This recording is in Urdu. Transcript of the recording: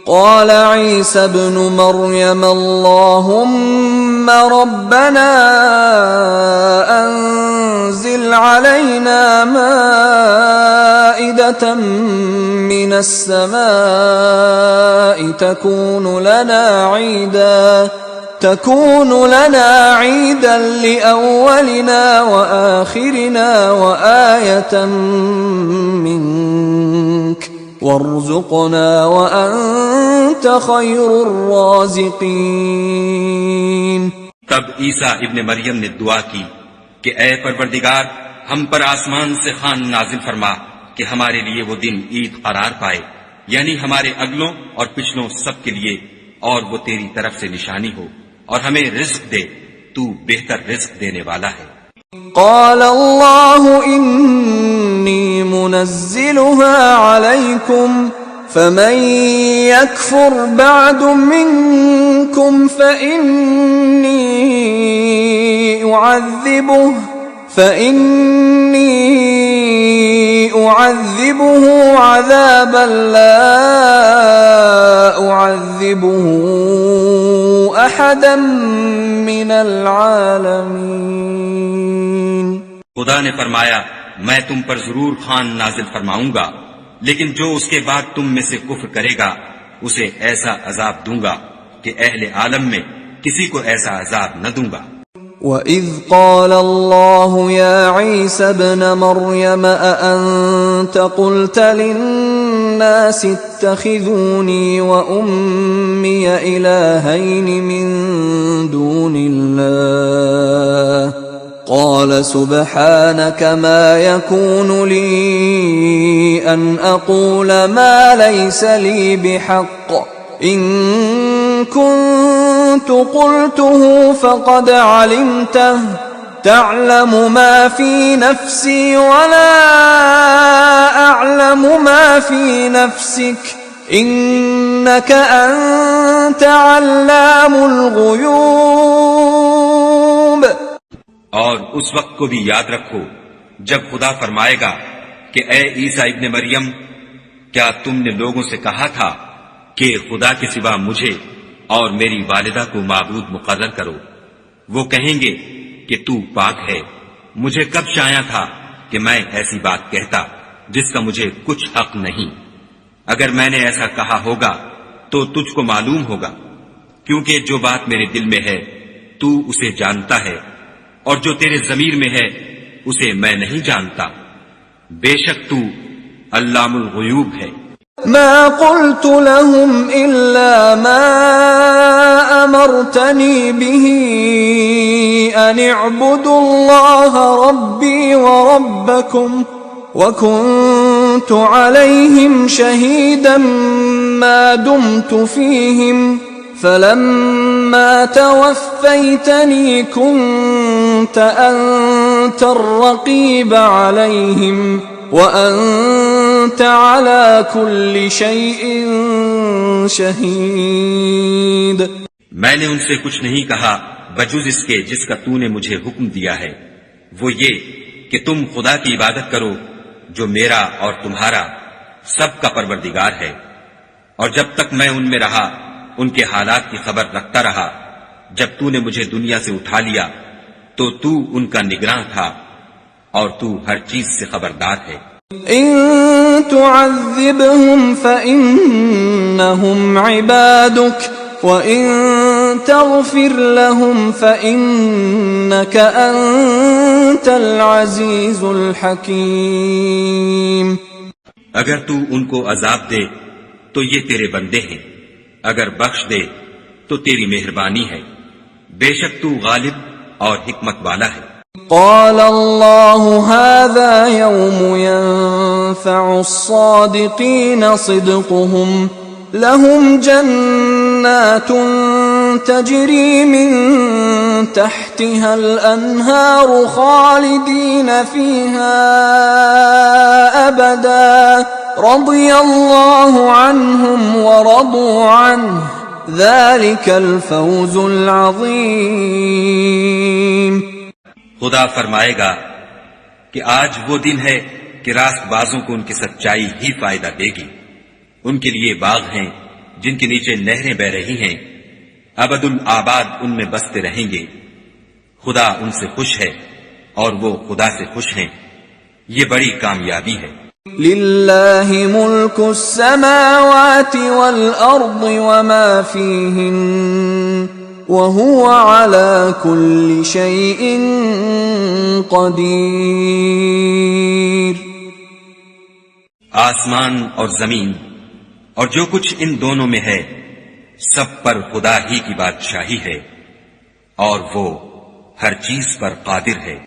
قال عيسى ابن مريم اللهم ربنا أنزل علينا مائدة من السماء تكون لنا عيدا لأولنا وآخرنا وآية منك وارزقنا وأنت خير الرازقين۔ تب عیسیٰ ابن مریم نے دعا کی کہ اے پروردگار ہم پر آسمان سے خوان نازل فرما کہ ہمارے لیے وہ دن عید قرار پائے، یعنی ہمارے اگلوں اور پچھلوں سب کے لیے، اور وہ تیری طرف سے نشانی ہو، اور ہمیں رزق دے، تو بہتر رزق دینے والا ہے۔ قال الله إني منزلها عليكم فمن يكفر بعد منكم فإني أعذبه عذابا لا أعذبه أحدا من العالمين۔ خدا نے فرمایا میں تم پر ضرور خوان نازل فرماؤں گا، لیکن جو اس کے بعد تم میں سے کفر کرے گا اسے ایسا عذاب دوں گا کہ اہل عالم میں کسی کو ایسا عذاب نہ دوں گا۔ وَإِذْ قَالَ اللَّهُ يَا عِيسَى ابْنَ مَرْيَمَ أَأَنْتَ قُلْتَ لِلنَّاسِ اتَّخِذُونِي وَأُمِّيَ إِلَٰهَيْنِ مِن دُونِ اللَّهِ قَالَ سُبْحَانَكَ مَا يَكُونُ لِي أَنْ أَقُولَ مَا لَيْسَ لِي بِحَقٍّ إِن كنت قلته فقد علمته تعلم ما في نفسي ولا أعلم ما في نفسك إنك أنت علام الغيوب۔ اور اس وقت کو بھی یاد رکھو جب خدا فرمائے گا کہ اے عیسیٰ ابن مریم، کیا تم نے لوگوں سے کہا تھا کہ خدا کے سوا مجھے اور میری والدہ کو معبود مقرر کرو؟ وہ کہیں گے کہ تو پاک ہے، مجھے کب شایع تھا کہ میں ایسی بات کہتا جس کا مجھے کچھ حق نہیں۔ اگر میں نے ایسا کہا ہوگا تو تجھ کو معلوم ہوگا، کیونکہ جو بات میرے دل میں ہے تو اسے جانتا ہے، اور جو تیرے ضمیر میں ہے اسے میں نہیں جانتا۔ بے شک تو علام الغیوب ہے۔ ما قلت لهم إلا ما أمرتني به أن اعبدوا الله ربي وربكم وكنت عليهم شهيدا ما دمت فيهم فلما توفيتني كنت أنت الرقيب عليهم وأنت على كل شيء شهيد۔ میں نے ان سے کچھ نہیں کہا بجز اس کے جس کا تو نے مجھے حکم دیا ہے، وہ یہ کہ تم خدا کی عبادت کرو جو میرا اور تمہارا سب کا پروردگار ہے، اور جب تک میں ان میں رہا ان کے حالات کی خبر رکھتا رہا۔ جب تو نے مجھے دنیا سے اٹھا لیا تو تو ان کا نگراں تھا، اور تو ہر چیز سے خبردار ہے۔ ان تعذبهم فإنهم عبادك وإن تغفر لهم فإنك أنت العزيز الحكيم۔ اگر تو ان کو عذاب دے تو یہ تیرے بندے ہیں، اگر بخش دے تو تیری مہربانی ہے، بے شک تو غالب اور حکمت والا ہے۔ قال الله هذا يوم ينفع الصادقين صدقهم لهم جنات تجري من تحتها الأنهار خالدين فيها أبدا رضي الله عنهم ورضوا عنه ذلك الفوز العظيم۔ خدا فرمائے گا کہ آج وہ دن ہے کہ راست بازوں کو ان کی سچائی ہی فائدہ دے گی، ان کے لیے باغ ہیں جن کے نیچے نہریں بہ رہی ہیں، ابد الآباد ان میں بستے رہیں گے۔ خدا ان سے خوش ہے اور وہ خدا سے خوش ہیں، یہ بڑی کامیابی ہے۔ للہ ملک السماوات والارض وما فیہن وہو علی کل شیء قدیر۔ آسمان اور زمین اور جو کچھ ان دونوں میں ہے، سب پر خدا ہی کی بادشاہی ہے اور وہ ہر چیز پر قادر ہے۔